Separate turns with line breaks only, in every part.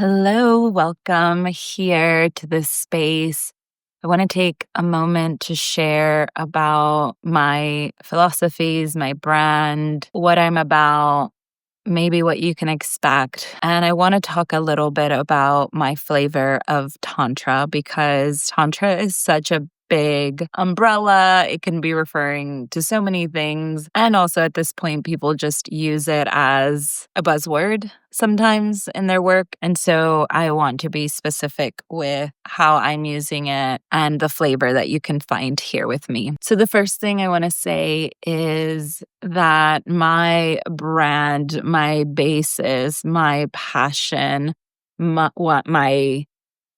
Hello, welcome here to this space. I want to take a moment to share about my philosophies, my brand, what I'm about, maybe what you can expect. And I want to talk a little bit about my flavor of tantra because tantra is such a big umbrella. It can be referring to so many things. And also at this point, people just use it as a buzzword sometimes in their work. And so I want to be specific with how I'm using it and the flavor that you can find here with me. So the first thing I want to say is that my brand, my basis, my passion,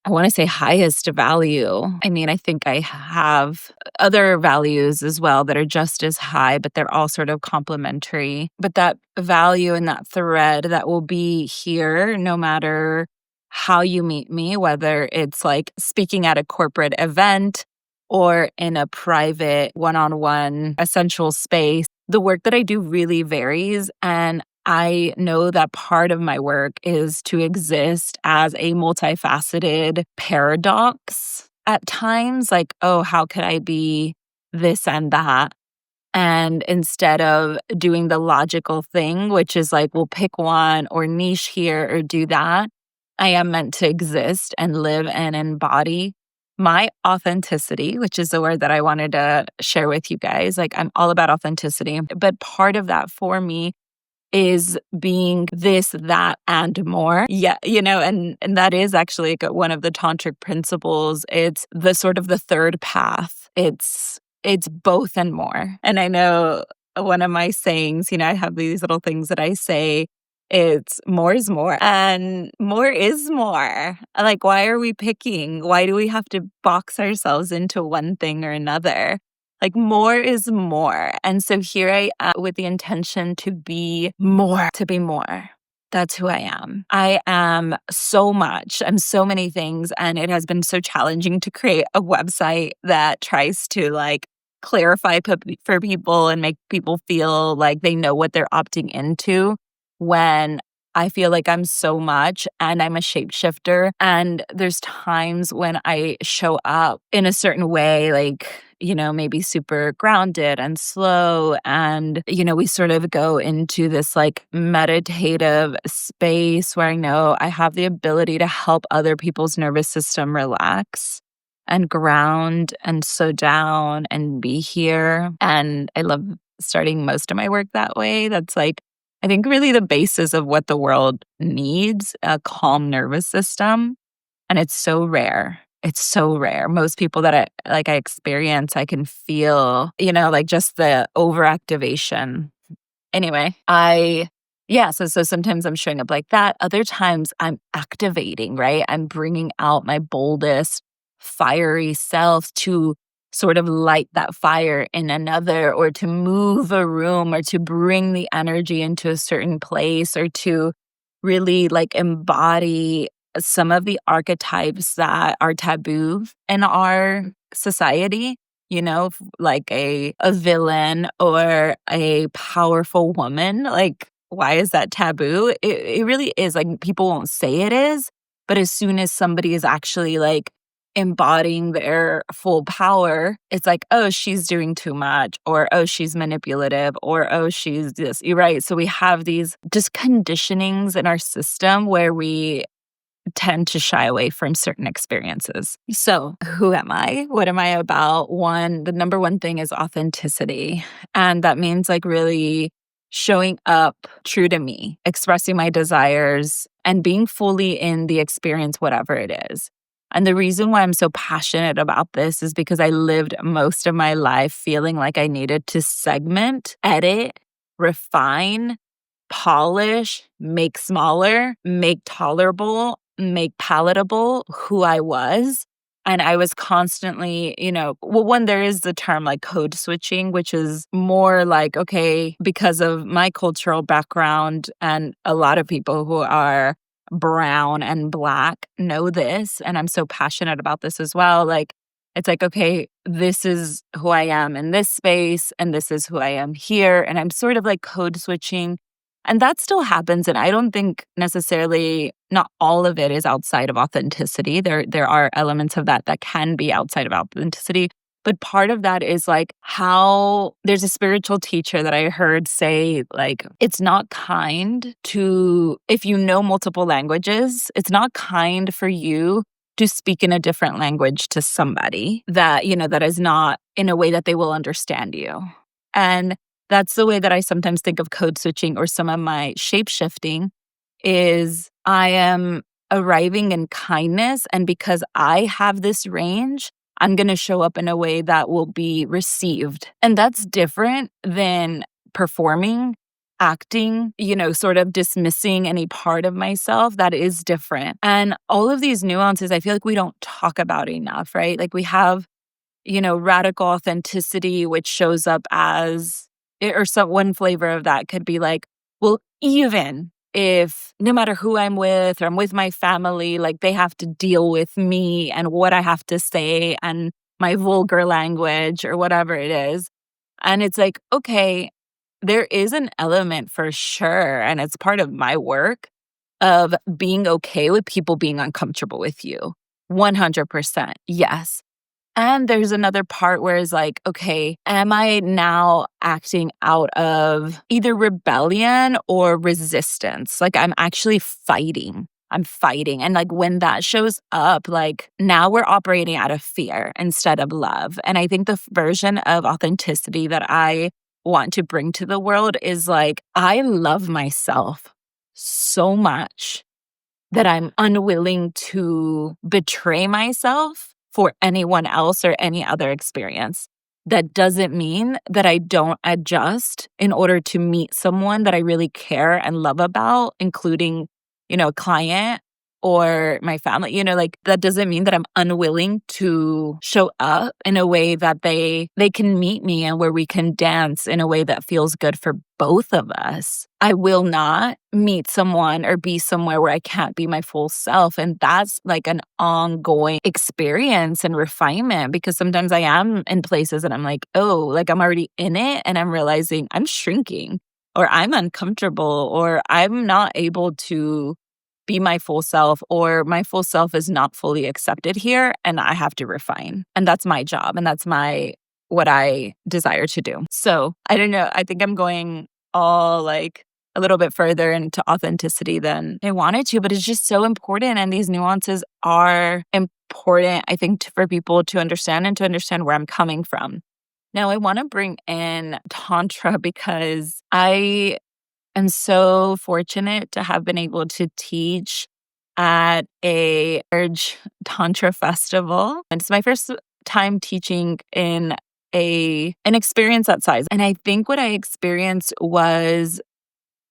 I want to say highest value. I mean, I think I have other values as well that are just as high, but they're all sort of complementary. But that value and that thread that will be here no matter how you meet me, whether it's like speaking at a corporate event or in a private one-on-one essential space, the work that I do really varies. And I know that part of my work is to exist as a multifaceted paradox at times, like, oh, how could I be this and that? And instead of doing the logical thing, which is like, we'll pick one or niche here or do that, I am meant to exist and live and embody my authenticity, which is the word that I wanted to share with you guys. Like, I'm all about authenticity. But part of that for me is being this, that, and more. Yeah, and that is actually one of the tantric principles. It's the sort of the third path. It's both and more. And I know one of my sayings, I have these little things that I say. It's more is more and more is more. Like, why are we picking? Why do we have to box ourselves into one thing or another? Like, more is more. And so here I am with the intention to be more, That's who I am. I am so much. I'm so many things. And it has been so challenging to create a website that tries to clarify for people and make people feel like they know what they're opting into when I feel like I'm so much and I'm a shapeshifter. And there's times when I show up in a certain way, maybe super grounded and slow. And, we sort of go into this meditative space where I know I have the ability to help other people's nervous system relax and ground and slow down and be here. And I love starting most of my work that way. That's I think really the basis of what the world needs, a calm nervous system. And it's so rare. It's so rare. Most people that I experience, I can feel, just the overactivation. Anyway, so sometimes I'm showing up like that. Other times I'm activating, right? I'm bringing out my boldest, fiery self to sort of light that fire in another, or to move a room, or to bring the energy into a certain place, or to really embody some of the archetypes that are taboo in our society, like a villain or a powerful woman. Why is that taboo? It really is. People won't say it is, but as soon as somebody is actually embodying their full power, it's oh, she's doing too much, or oh, she's manipulative, or oh, she's this. You're right. So we have these just conditionings in our system where we tend to shy away from certain experiences. So who am I? What am I about? The number one thing is authenticity. And that means really showing up true to me, expressing my desires, and being fully in the experience, whatever it is. And the reason why I'm so passionate about this is because I lived most of my life feeling like I needed to segment, edit, refine, polish, make smaller, make tolerable, make palatable who I was. And I was constantly, one, there is the term code switching, which is more okay, because of my cultural background, and a lot of people who are brown and Black know this, and I'm so passionate about this as well. It's okay, this is who I am in this space, and this is who I am here. And I'm sort of code switching. And that still happens. And I don't think necessarily not all of it is outside of authenticity. There are elements of that that can be outside of authenticity. But part of that is like how there's a spiritual teacher that I heard say, like, it's not kind to, if you know multiple languages, it's not kind for you to speak in a different language to somebody that, that is not in a way that they will understand you. And that's the way that I sometimes think of code switching or some of my shape shifting is I am arriving in kindness. And because I have this range, I'm going to show up in a way that will be received. And that's different than performing, acting, sort of dismissing any part of myself. That is different. And all of these nuances, I feel like we don't talk about enough, right? Like we have, radical authenticity, which shows up as, or some one flavor of that could be like, well, even if no matter who I'm with or I'm with my family, like they have to deal with me and what I have to say and my vulgar language or whatever it is. And it's like, okay, there is an element for sure. And it's part of my work of being okay with people being uncomfortable with you. 100%. Yes. And there's another part where it's like, okay, am I now acting out of either rebellion or resistance? Like I'm actually fighting. I'm fighting. And like when that shows up, like now we're operating out of fear instead of love. And I think the version of authenticity that I want to bring to the world is like, I love myself so much that I'm unwilling to betray myself for anyone else or any other experience. That doesn't mean that I don't adjust in order to meet someone that I really care and love about, including, a client or my family. Like that doesn't mean that I'm unwilling to show up in a way that they can meet me and where we can dance in a way that feels good for both of us. I will not meet someone or be somewhere where I can't be my full self. And that's like an ongoing experience and refinement because sometimes I am in places and I'm like, oh, like I'm already in it and I'm realizing I'm shrinking or I'm uncomfortable or I'm not able to be my full self or my full self is not fully accepted here and I have to refine. And that's my job and that's what I desire to do. So I don't know. I think I'm going all like a little bit further into authenticity than I wanted to, but it's just so important. And these nuances are important, I think, for people to understand and to understand where I'm coming from. Now, I want to bring in tantra because I am so fortunate to have been able to teach at a large tantra festival. And it's my first time teaching in an experience that size. And I think what I experienced was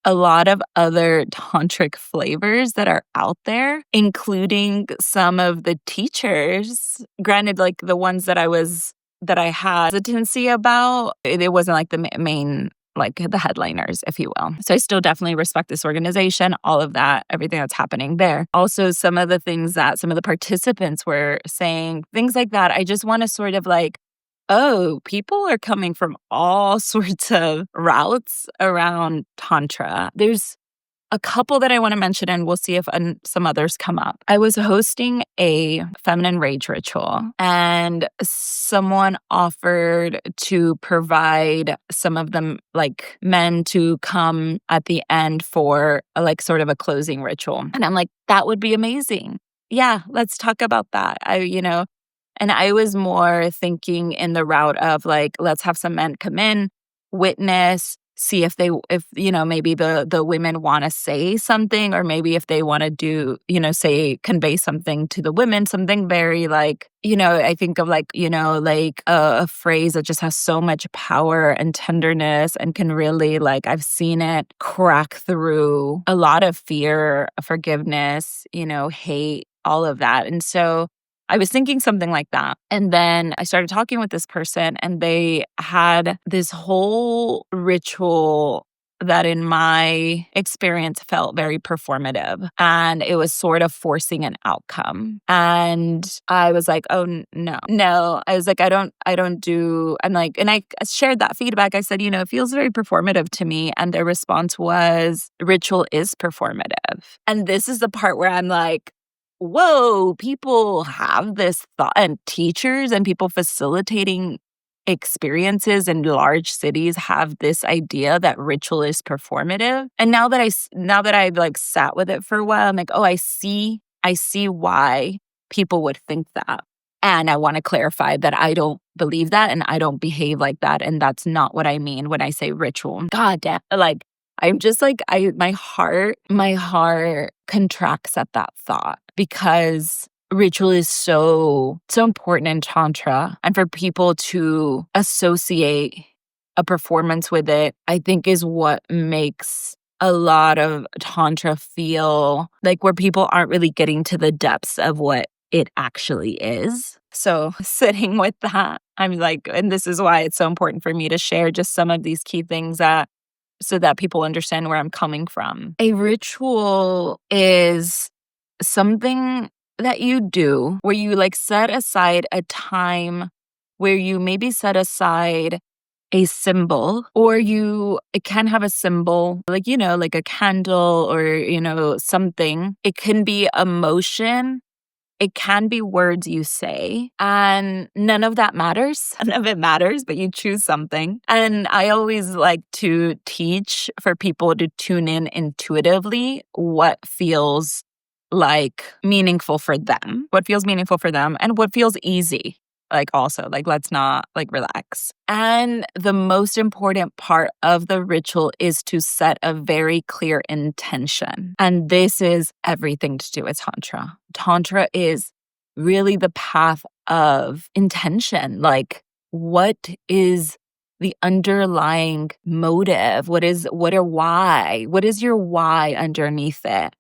a lot of other tantric flavors that are out there, including some of the teachers. Granted, like the ones that I had hesitancy about, it wasn't like the main, like the headliners, if you will. So I still definitely respect this organization, all of that, everything that's happening there. Also, some of the things that some of the participants were saying, things like that, I just want to sort of like, oh, people are coming from all sorts of routes around Tantra. There's a couple that I want to mention, and we'll see if some others come up. I was hosting a feminine rage ritual, and someone offered to provide some of them, like men, to come at the end for like sort of a closing ritual. And I'm like, that would be amazing. Yeah, let's talk about that. And I was more thinking in the route of like, let's have some men come in, witness, see if maybe the women want to say something, or maybe if they want to do, convey something to the women, something very like, I think of like, like a phrase that just has so much power and tenderness and can really like, I've seen it crack through a lot of fear, forgiveness, hate, all of that. And so I was thinking something like that. And then I started talking with this person, and they had this whole ritual that in my experience felt very performative, and it was sort of forcing an outcome. And I was like, oh no. I was like, I'm like, and I shared that feedback. I said, it feels very performative to me. And their response was, ritual is performative. And this is the part where I'm like, whoa, people have this thought, and teachers and people facilitating experiences in large cities have this idea that ritual is performative. And now that I've like sat with it for a while, I'm like, oh, I see why people would think that. And I want to clarify that I don't believe that and I don't behave like that. And that's not what I mean when I say ritual. God damn, like, I'm just like, my heart contracts at that thought, because ritual is so important in tantra, and for people to associate a performance with it, I think is what makes a lot of tantra feel like where people aren't really getting to the depths of what it actually is. So sitting with that, I'm like, and this is why it's so important for me to share just some of these key things so that people understand where I'm coming from. A ritual is something that you do where you like set aside a time, where you maybe set aside a symbol, or it can have a symbol, like, like a candle or, something. It can be emotion. It can be words you say, and none of that matters. None of it matters, but you choose something. And I always like to teach for people to tune in intuitively what feels like meaningful for them, and what feels easy. Like, also, like, let's not like relax. And the most important part of the ritual is to set a very clear intention. And this is everything to do with Tantra. Tantra is really the path of intention. Like, what is the underlying motive? What is your why underneath it?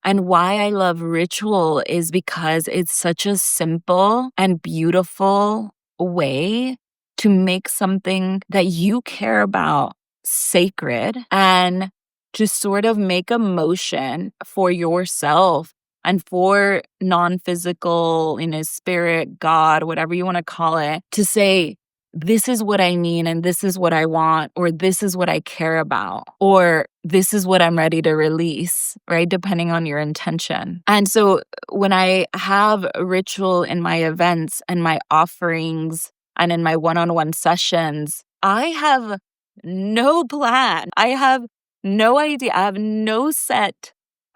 And why I love ritual is because it's such a simple and beautiful way to make something that you care about sacred, and to sort of make a motion for yourself and for non-physical, spirit, God, whatever you want to call it, to say, this is what I need, and this is what I want, or this is what I care about, or this is what I'm ready to release, right? Depending on your intention. And so when I have ritual in my events and my offerings and in my one-on-one sessions, I have no plan. I have no idea. I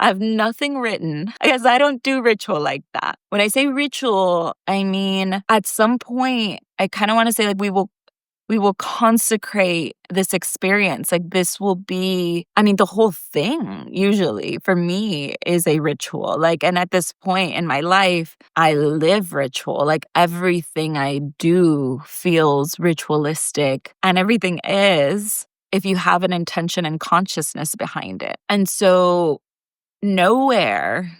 have nothing written, because I don't do ritual like that. When I say ritual, I mean, at some point, I kind of want to say, like, we will consecrate this experience. Like, this will be, the whole thing usually for me is a ritual. Like, and at this point in my life, I live ritual. Like, everything I do feels ritualistic, and everything is, if you have an intention and consciousness behind it. And so nowhere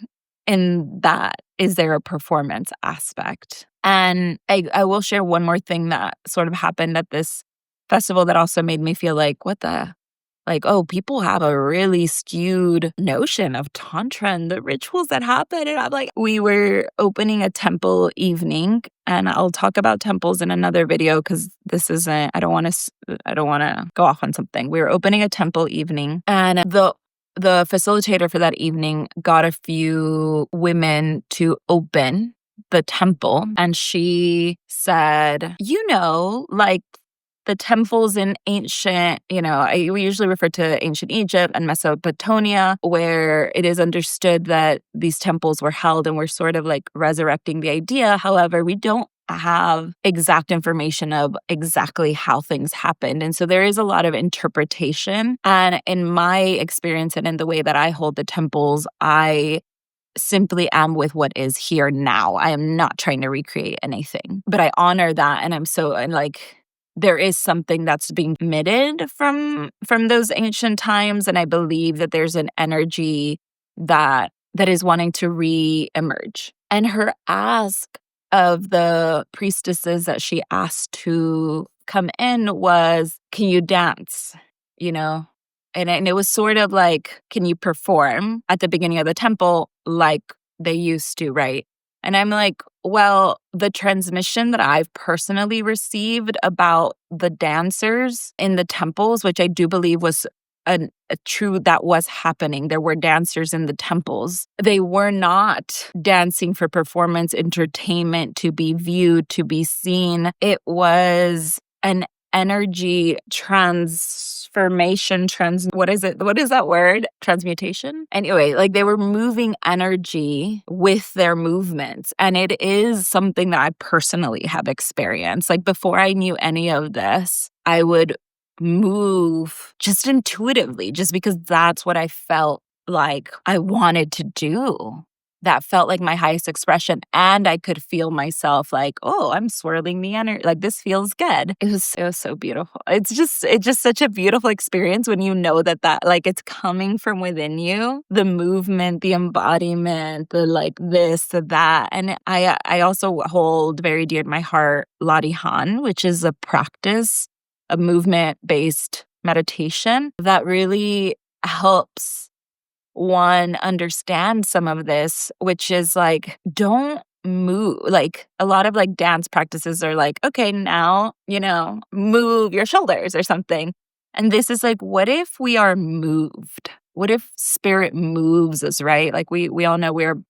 in that is there a performance aspect. And I will share one more thing that sort of happened at this festival that also made me feel like, oh, people have a really skewed notion of Tantra and the rituals that happen. And I'm like, we were opening a temple evening, and I'll talk about temples in another video, because this isn't, I don't want to go off on something. We were opening a temple evening, and the facilitator for that evening got a few women to open the temple. And she said, like, the temples in ancient, we usually refer to ancient Egypt and Mesopotamia, where it is understood that these temples were held, and we're sort of like resurrecting the idea. However, we don't have exact information of exactly how things happened. And so there is a lot of interpretation. And in my experience and in the way that I hold the temples, I simply am with what is here now. I am not trying to recreate anything, but I honor that. And like, there is something that's being emitted from those ancient times. And I believe that there's an energy that is wanting to re-emerge. And her ask of the priestesses that she asked to come in was, can you dance? And it was sort of like, can you perform at the beginning of the temple like they used to, right? And I'm like, well, the transmission that I've personally received about the dancers in the temples, which I do believe was a true that was happening. There were dancers in the temples. They were not dancing for performance, entertainment, to be viewed, to be seen. It was an energy transformation, what is it? What is that word? Transmutation? Anyway, like they were moving energy with their movements. And it is something that I personally have experienced. Like before I knew any of this, I would move just intuitively, just because that's what I felt like I wanted to do. That felt like my highest expression. And I could feel myself like, oh, I'm swirling the energy. Like this feels good. It was so beautiful. It's just such a beautiful experience when you know that like it's coming from within you. The movement, the embodiment, the like this, the that. And I also hold very dear to my heart Ladihan, which is a practice, a movement-based meditation that really helps one understand some of this, which is like, don't move. Like a lot of like dance practices are like, okay, now, move your shoulders or something. And this is like, what if we are moved? What if spirit moves us, right? Like we all know we're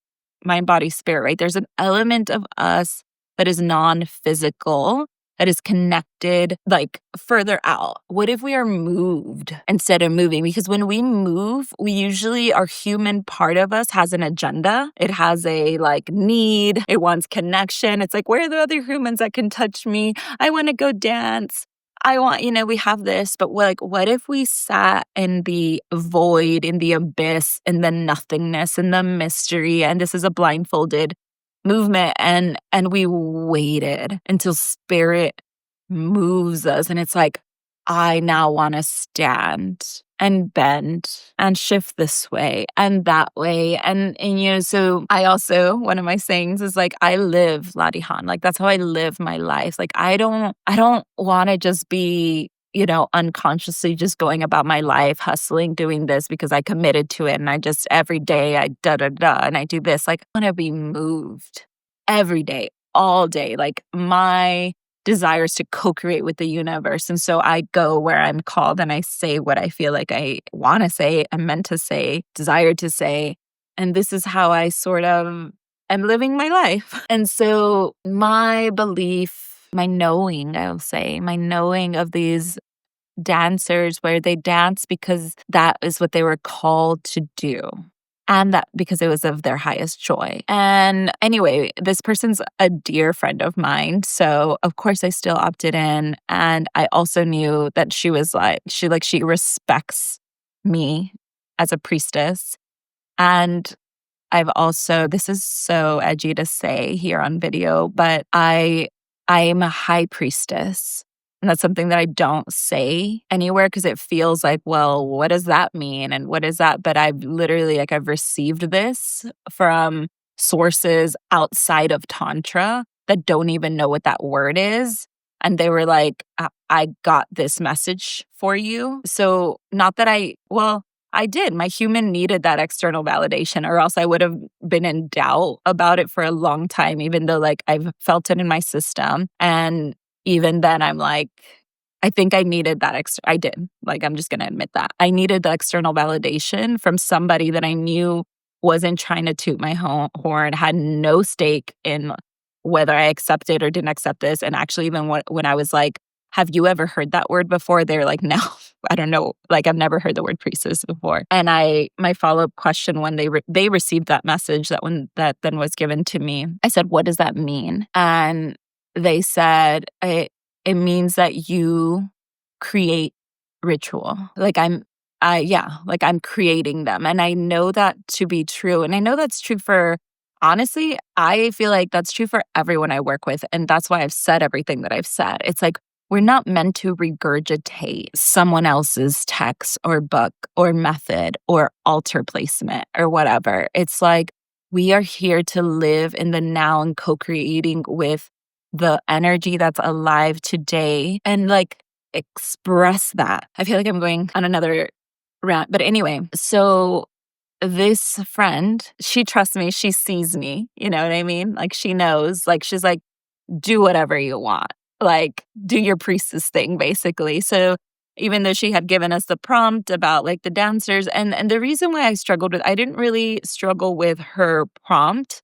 mind, body, spirit, right? There's an element of us that is non-physical, that is connected like further out. What if we are moved instead of moving? Because when we move, we usually, our human part of us has an agenda. It has a like need. It wants connection. It's like, where are the other humans that can touch me? I want to go dance. I want, we have this, but what if we sat in the void, in the abyss, in the nothingness, in the mystery, and this is a blindfolded movement, and we waited until spirit moves us, and it's like, I now want to stand and bend and shift this way and that way. And so I also, one of my sayings is like, I live Ladihan. Like that's how I live my life. Like I don't want to just be, unconsciously just going about my life, hustling, doing this because I committed to it. And I just every day I and I do this. Like I want to be moved every day, all day. Like my desires to co-create with the universe. And so I go where I'm called and I say what I feel like I want to say, I'm meant to say, desire to say. And this is how I sort of am living my life. And so my belief, my knowing, I'll say, my knowing of these dancers where they dance because that is what they were called to do. And that because it was of their highest joy. And anyway, this person's a dear friend of mine. So of course I still opted in. And I also knew that she was she respects me as a priestess. And I've also, this is so edgy to say here on video, but I am a high priestess. And that's something that I don't say anywhere because it feels like, well, what does that mean? And what is that? But I've literally, I've received this from sources outside of tantra that don't even know what that word is. And they were like, I got this message for you. So not that I did. My human needed that external validation, or else I would have been in doubt about it for a long time, even though I've felt it in my system. And even then, I'm like, I think I needed that I did. I'm just going to admit that. I needed the external validation from somebody that I knew wasn't trying to toot my horn, had no stake in whether I accepted or didn't accept this. And actually, even when I was like, have you ever heard that word before? They're like, no, I don't know. I've never heard the word priestess before. And my follow-up question when they received that message that then was given to me, I said, what does that mean? And they said, it means that you create ritual. I'm creating them. And I know that to be true. And I know that's true honestly, I feel like that's true for everyone I work with. And that's why I've said everything that I've said. It's like, we're not meant to regurgitate someone else's text or book or method or altar placement or whatever. It's like, we are here to live in the now and co-creating with the energy that's alive today and express that. I feel like I'm going on another Right. But anyway, so this friend, she trusts me. She sees me. You know what I mean? Like, she knows. Like, she's like, do whatever you want. Like, do your priestess thing, basically. So even though she had given us the prompt about like the dancers, and the reason why I didn't really struggle with her prompt,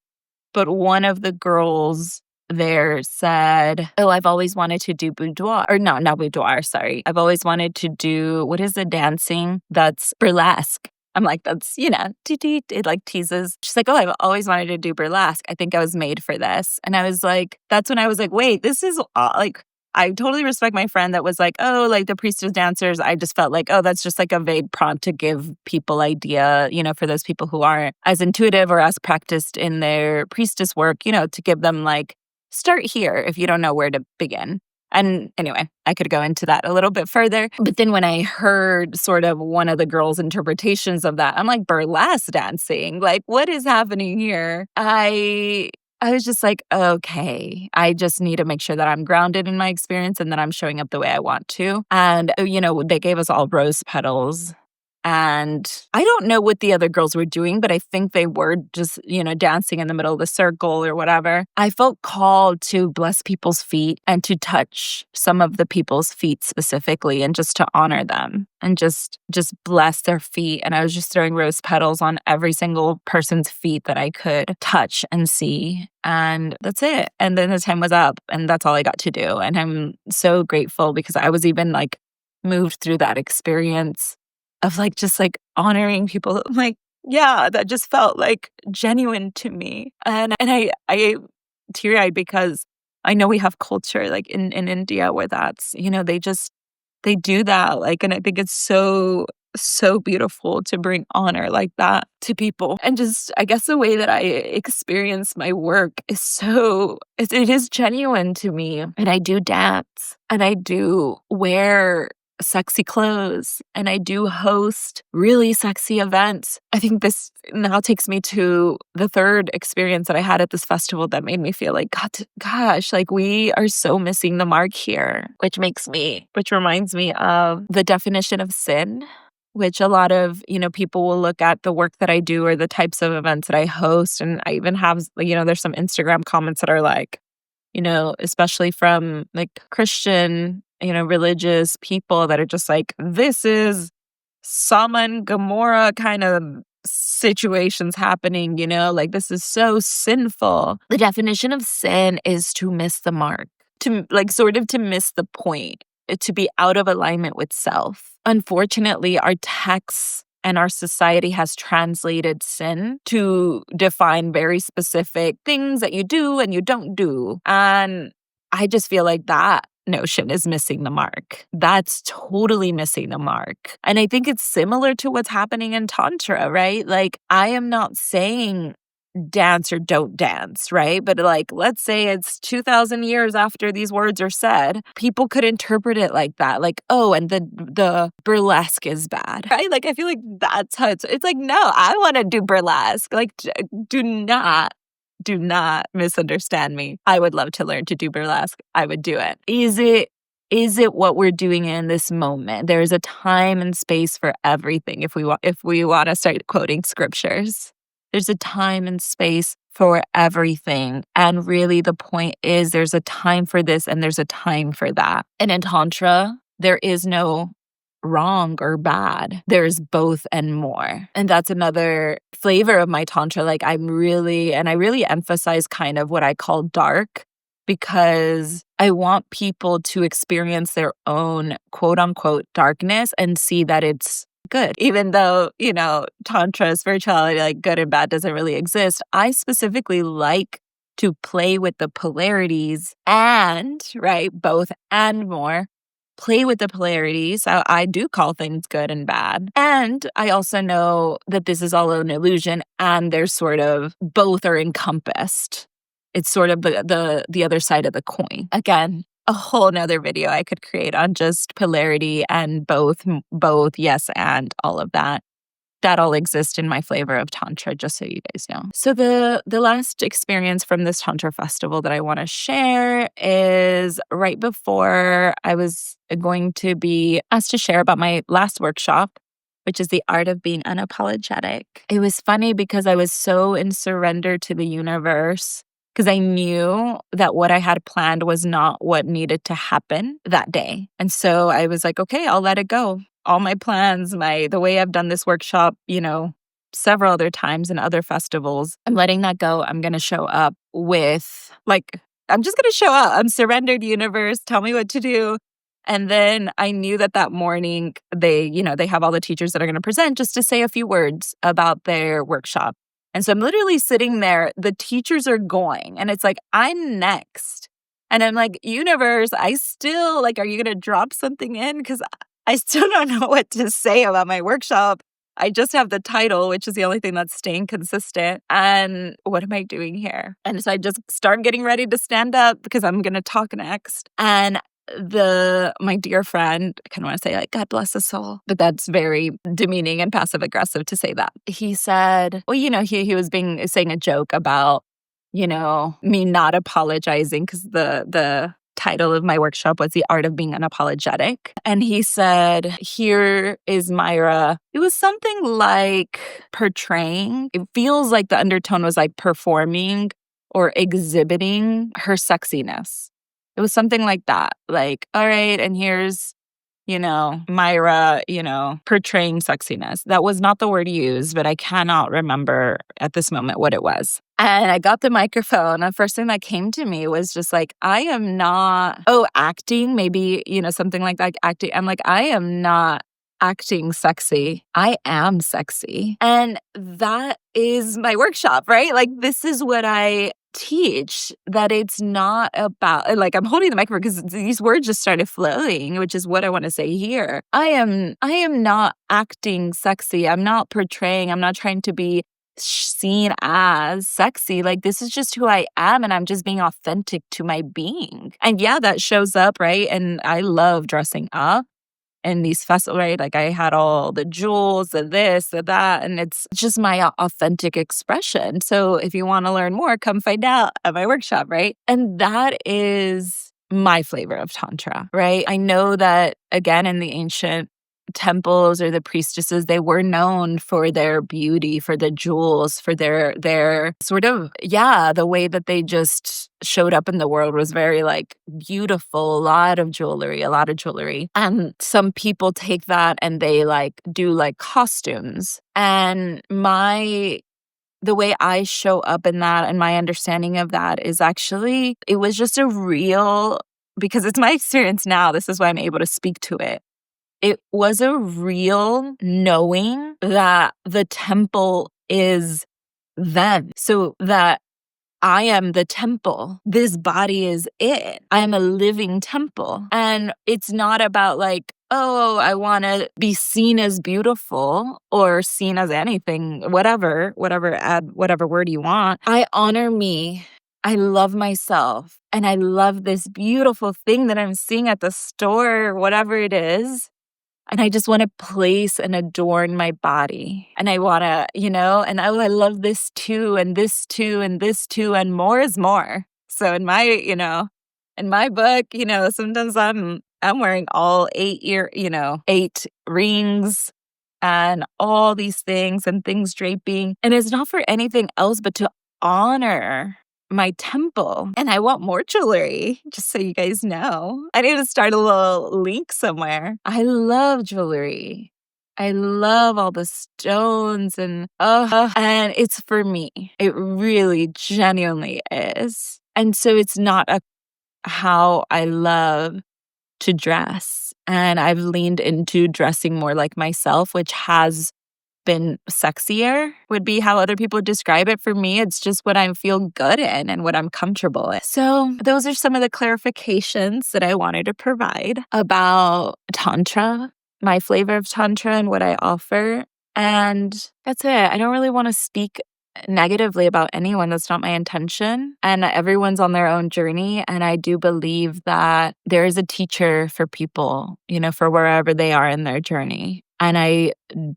but one of the girls there said, "Oh, I've always wanted to do boudoir." Or no, not boudoir, sorry. "I've always wanted to do, what is the dancing that's burlesque?" I'm like, "That's, it like teases." She's like, "Oh, I've always wanted to do burlesque. I think I was made for this." And I was like, that's when I was like, wait, this is like, I totally respect my friend that was like, "Oh, like the priestess dancers." I just felt like, oh, that's just like a vague prompt to give people idea, for those people who aren't as intuitive or as practiced in their priestess work, to give them like, start here if you don't know where to begin. And anyway, I could go into that a little bit further. But then when I heard sort of one of the girls' interpretations of that, I'm like, burlesque dancing? Like, what is happening here? I was just like, okay, I just need to make sure that I'm grounded in my experience and that I'm showing up the way I want to. And, they gave us all rose petals. And I don't know what the other girls were doing, but I think they were just, dancing in the middle of the circle or whatever. I felt called to bless people's feet and to touch some of the people's feet specifically and just to honor them and just bless their feet. And I was just throwing rose petals on every single person's feet that I could touch and see. And that's it. And then the time was up and that's all I got to do. And I'm so grateful because I was even like moved through that experience of like just like honoring people. Like, yeah, that just felt like genuine to me. And I teary-eyed because I know we have culture like in India where that's, they do that. Like, and I think it's so beautiful to bring honor like that to people. And just, I guess the way that I experience my work is it is genuine to me. And I do dance and I do wear sexy clothes and I do host really sexy events. I think this now takes me to the third experience that I had at this festival that made me feel like, gosh, like we are so missing the mark here, which reminds me of the definition of sin, which a lot of, people will look at the work that I do or the types of events that I host. And I even have, there's some Instagram comments that are like, especially from like Christian, religious people that are just like, this is Sodom and Gomorrah kind of situations happening, like this is so sinful. The definition of sin is to miss the mark, to like sort of to miss the point, to be out of alignment with self. Unfortunately, our texts and our society has translated sin to define very specific things that you do and you don't do. And I just feel like that notion is missing the mark. That's totally missing the mark. And I think it's similar to what's happening in Tantra, right? Like, I am not saying dance or don't dance, right? But like, let's say it's 2,000 years after these words are said, people could interpret it like that. Like, oh, and the burlesque is bad, right? Like, I feel like that's how it's like, no, I want to do burlesque. Like, do not misunderstand me. I would love to learn to do burlesque. I would do it. Is it what we're doing in this moment? There's a time and space for everything. If we want to start quoting scriptures, there's a time and space for everything. And really the point is there's a time for this and there's a time for that. And in Tantra, there is no wrong or bad. There's both and more. And that's another flavor of my Tantra. Like, I really emphasize kind of what I call dark, because I want people to experience their own quote unquote darkness and see that it's good. Even though, Tantra, spirituality, like good and bad doesn't really exist. I specifically like to play with the polarities and, right, both and more. Play with the polarities. I do call things good and bad. And I also know that this is all an illusion and there's sort of both are encompassed. It's sort of the other side of the coin. Again, a whole nother video I could create on just polarity and both, yes, and all of that. That all exists in my flavor of Tantra, just so you guys know. So the last experience from this Tantra festival that I want to share is right before I was going to be asked to share about my last workshop, which is the art of being unapologetic. It was funny because I was so in surrender to the universe because I knew that what I had planned was not what needed to happen that day. And so I was like, okay, I'll let it go. All my plans, the way I've done this workshop, several other times in other festivals, I'm letting that go. I'm going to show up with I'm just going to show up. I'm surrendered, universe. Tell me what to do. And then I knew that morning they have all the teachers that are going to present just to say a few words about their workshop. And so I'm literally sitting there, the teachers are going, and it's like, I'm next. And I'm like, universe, I still, are you going to drop something in? Because I still don't know what to say about my workshop. I just have the title, which is the only thing that's staying consistent. And what am I doing here? And so I just start getting ready to stand up because I'm going to talk next. And my dear friend, I kind of want to say God bless his soul, but that's very demeaning and passive aggressive to say that. He said, well, he was saying a joke about, me not apologizing because the title of my workshop was The Art of Being Unapologetic. And he said, here is Mayra. It was something like portraying. It feels like the undertone was like performing or exhibiting her sexiness. It was something like that. All right, and here's, Mayra, portraying sexiness. That was not the word used, but I cannot remember at this moment what it was. And I got the microphone. The first thing that came to me was just I am not, acting, maybe, something like that, acting. I'm like, I am not acting sexy. I am sexy. And that is my workshop, right? This is what I teach, that it's not about, I'm holding the microphone because these words just started flowing, which is what I want to say here. I am not acting sexy. I'm not portraying. I'm not trying to be seen as sexy. This is just who I am, and I'm just being authentic to my being. And yeah, that shows up, right? And I love dressing up in these festivals, right? I had all the jewels, the this, the that, and it's just my authentic expression. So if you want to learn more, come find out at my workshop, right? And that is my flavor of Tantra, right? I know that, again, in the ancient temples or the priestesses, they were known for their beauty, for the jewels, for their sort of, the way that they just showed up in the world was very beautiful, a lot of jewelry. And some people take that and they do costumes. And the way I show up in that and my understanding of that is actually, it was just because it's my experience now, this is why I'm able to speak to it. It was a real knowing that the temple is them. So that I am the temple. This body is it. I am a living temple. And it's not about I want to be seen as beautiful or seen as anything, whatever, add whatever word you want. I honor me. I love myself. And I love this beautiful thing that I'm seeing at the store, whatever it is. And I just want to place and adorn my body. And I want to, and I love this too, and this too, and this too, and more is more. So in my book, sometimes I'm wearing all 8 rings and all these things and things draping. And it's not for anything else but to honor my temple. And I want more jewelry, just so you guys know. I need to start a little link somewhere. I love jewelry. I love all the stones and it's for me. It really genuinely is. And so it's not how I love to dress. And I've leaned into dressing more like myself, which has been sexier, would be how other people describe it. For me, it's just what I feel good in and what I'm comfortable in. So those are some of the clarifications that I wanted to provide about Tantra, my flavor of Tantra and what I offer. And that's it. I don't really want to speak negatively about anyone. That's not my intention. And everyone's on their own journey. And I do believe that there is a teacher for people, for wherever they are in their journey. And I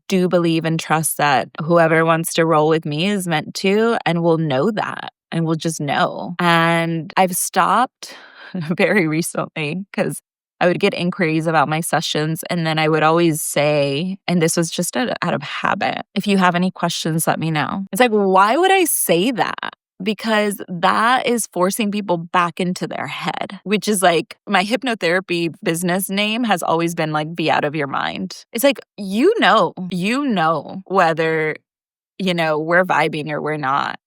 do believe and trust that whoever wants to roll with me is meant to and will know that and will just know. And I've stopped very recently because I would get inquiries about my sessions, and then I would always say, and this was just out of habit, if you have any questions, let me know. It's like, why would I say that? Because that is forcing people back into their head, which is like my hypnotherapy business name has always been like, be out of your mind. It's like, you know whether, we're vibing or we're not.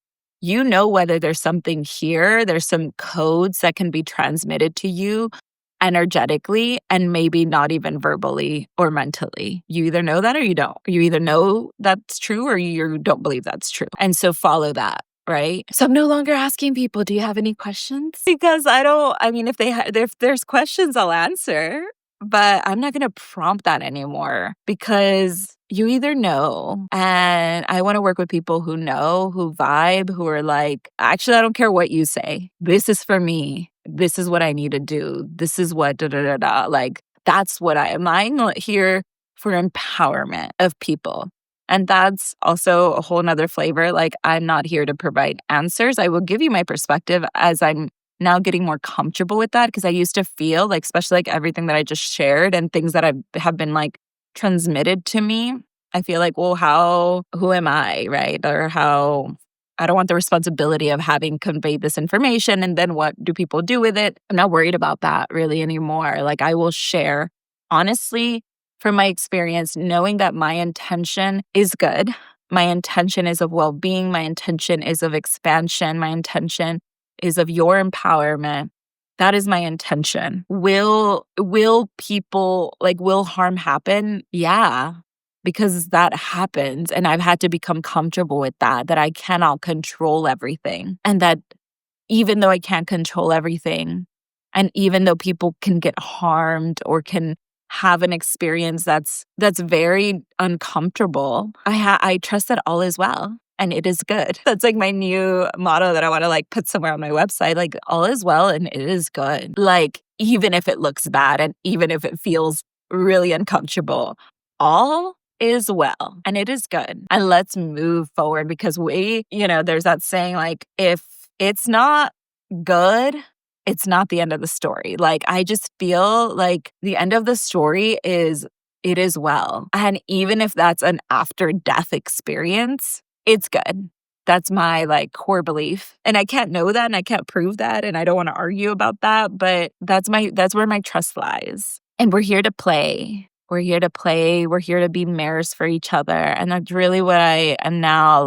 You know whether there's something here, there's some codes that can be transmitted to you energetically and maybe not even verbally or mentally. You either know that or you don't. You either know that's true or you don't believe that's true. And so follow that. Right. So I'm no longer asking people, do you have any questions? Because if there's questions, I'll answer, but I'm not going to prompt that anymore because you either know, and I want to work with people who know, who vibe, who are like, actually, I don't care what you say. This is for me. This is what I need to do. This is what Like, that's what I'm here for empowerment of people. And that's also a whole nother flavor. Like, I'm not here to provide answers. I will give you my perspective as I'm now getting more comfortable with that, because I used to feel like, especially like everything that I just shared and things that have been like transmitted to me, I feel like, well, who am I, right? Or how I don't want the responsibility of having conveyed this information and then what do people do with it? I'm not worried about that really anymore. Like, I will share honestly from my experience, knowing that my intention is good. My intention is of well-being. My intention is of expansion. My intention is of your empowerment. That is my intention. Will people, will harm happen? Yeah, because that happens. And I've had to become comfortable with that I cannot control everything. And that even though I can't control everything, and even though people can get harmed or can have an experience that's very uncomfortable, I trust that all is well and it is good. That's like my new motto that I want to like put somewhere on my website. Like, all is well and it is good. Like, even if it looks bad and even if it feels really uncomfortable, all is well and it is good. And let's move forward, because there's that saying, like, if it's not good, it's not the end of the story. Like, I just feel like the end of the story is it is well. And even if that's an after death experience, it's good. That's my core belief. And I can't know that and I can't prove that and I don't want to argue about that, but that's where my trust lies. And we're here to play. We're here to play. We're here to be mirrors for each other. And that's really what I am now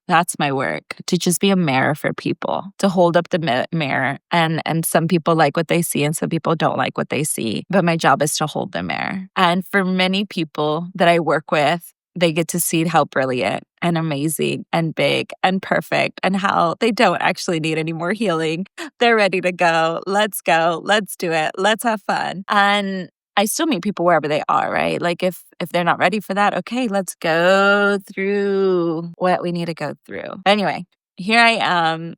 that's my work, to just be a mirror for people, to hold up the mirror. And some people like what they see and some people don't like what they see. But my job is to hold the mirror. And for many people that I work with, they get to see how brilliant and amazing and big and perfect and how they don't actually need any more healing. They're ready to go. Let's go. Let's do it. Let's have fun. And I still meet people wherever they are, right? Like, if they're not ready for that, okay, let's go through what we need to go through. Anyway, here I am.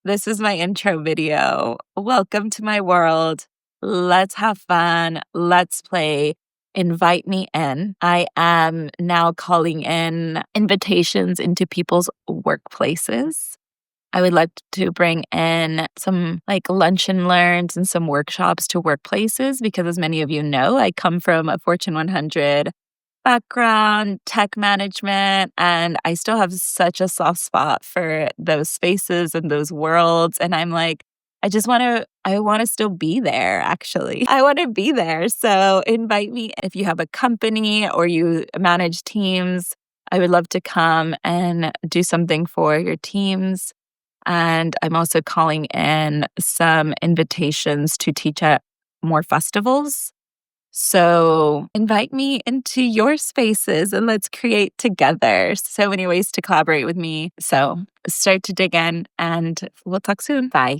This is my intro video. Welcome to my world. Let's have fun. Let's play. Invite me in. I am now calling in invitations into people's workplaces. I would like to bring in some lunch and learns and some workshops to workplaces, because as many of you know, I come from a Fortune 100 background, tech management, and I still have such a soft spot for those spaces and those worlds. And I'm like, I want to still be there, actually. I want to be there. So invite me if you have a company or you manage teams. I would love to come and do something for your teams. And I'm also calling in some invitations to teach at more festivals. So invite me into your spaces and let's create together. So many ways to collaborate with me. So start to dig in and we'll talk soon. Bye.